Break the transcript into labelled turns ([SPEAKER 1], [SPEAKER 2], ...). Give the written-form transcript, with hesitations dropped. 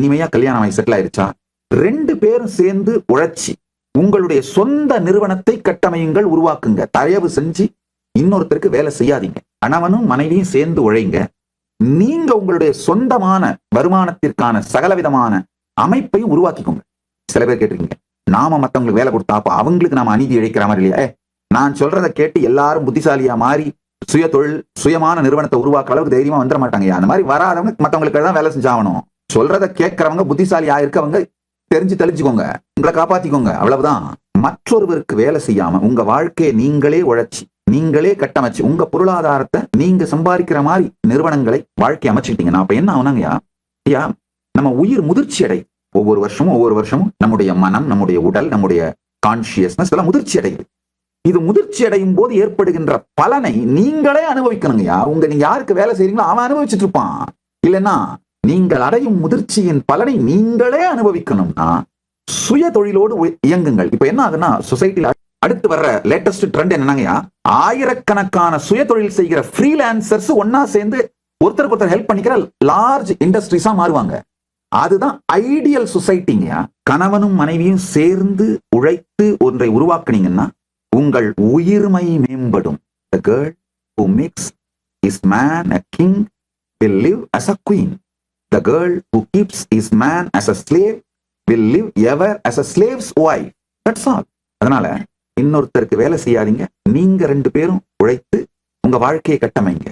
[SPEAKER 1] இனிமையா கல்யாணம் ஆகி செட்டில் ஆயிருச்சா? 2 பேரும் சேர்ந்து உழைச்சி உங்களுடைய சொந்த நிறுவனத்தை கட்டமையுங்கள், உருவாக்குங்க. தயவு செஞ்சு இன்னொருத்தருக்கு வேலை செய்யாதீங்க. கணவனும் மனைவியும் சேர்ந்து உழைங்க. நீங்க உங்களுடைய சொந்தமான வருமானத்திற்கான சகலவிதமான அமைப்பையும் உருவாக்கிக்கோங்க. சில பேர் கேட்டிருக்கீங்க, நாம மத்தவங்களுக்கு வேலை கொடுத்தா அப்ப அவங்களுக்கு நாம அநீதி இழைக்கிற மாதிரி இல்லையா? நான் சொல்றதை கேட்டு எல்லாரும் புத்திசாலியா மாறி சுய தொழில் சுயமான நிறுவனத்தை உருவாக்க அளவுக்கு தைரியமா வந்துட மாட்டாங்க. அந்த மாதிரி வராதவங்க மத்தவங்களுக்கு தான் வேலை செஞ்சாகணும். சொல்றதை கேட்கறவங்க புத்திசாலியா இருக்கவங்க தெரிஞ்சு தெளிச்சுக்கோங்க, உங்களை காப்பாத்திக்கோங்க, அவ்வளவுதான். மற்றொருவருக்கு வேலை செய்யாம உங்க வாழ்க்கையை நீங்களே உழைச்சி நீங்களே கட்டமைச்சு உங்க பொருளாதாரத்தை நீங்க சம்பாதிக்கிற மாதிரி நிறுவனங்களை வாழ்க்கை அமைச்சுக்கிட்டீங்கன்னா அப்ப என்ன ஆகுனாங்கய்யா? ஐயா, நம்ம உயிர் முதிர்ச்சி அடை. ஒவ்வொரு வருஷமும் நம்முடைய மனம், நம்முடைய உடல், நம்முடைய கான்சியஸ்னஸ் எல்லாம் முதிர்ச்சி அடையுது. இது முதிர்ச்சி அடையும் போது ஏற்படுகின்ற பலனை நீங்களே அனுபவிக்கணுங்கய்யா. நீங்க யாருக்கு வேலை செய்றீங்களோ அவன் அனுபவிச்சுட்டு இருப்பான். இல்லைன்னா நீங்கள் அடையும் முதிர்ச்சியின் பலனை நீங்களே அனுபவிக்கணும்னா சுய தொழிலோடு இயங்குங்கள். இப்ப என்ன ஆகுன்னா, சொசைட்டில அடுத்து வர்ற லேட்டஸ்ட் ட்ரெண்ட் என்னங்கய்யா, ஆயிரக்கணக்கான சுய தொழில் செய்கிற ஃப்ரீலான்சர்ஸ் ஒன்னா சேர்ந்து ஒருத்தருக்கு ஒருத்தர் ஹெல்ப் பண்ணிக்கிற லார்ஜ் இண்டஸ்ட்ரீஸா மாறுவாங்க. அதுதான் ஐடியல் சொசைட்டிங்கயா. கணவனும் மனைவியும் சேர்ந்து உழைத்து ஒன்றை உருவாக்குனீங்கன்னா உங்கள் உயிர்மை மேம்படும். The girl who makes his man a king will live as a queen. The girl who keeps his man as a slave will live ever as a slave's wife. That's all. அதனால இன்னொருத்தருக்கு வேலை செய்யாதீங்க. நீங்க 2 பேரும் உழைத்து உங்க வாழ்க்கையை கட்டமைங்க.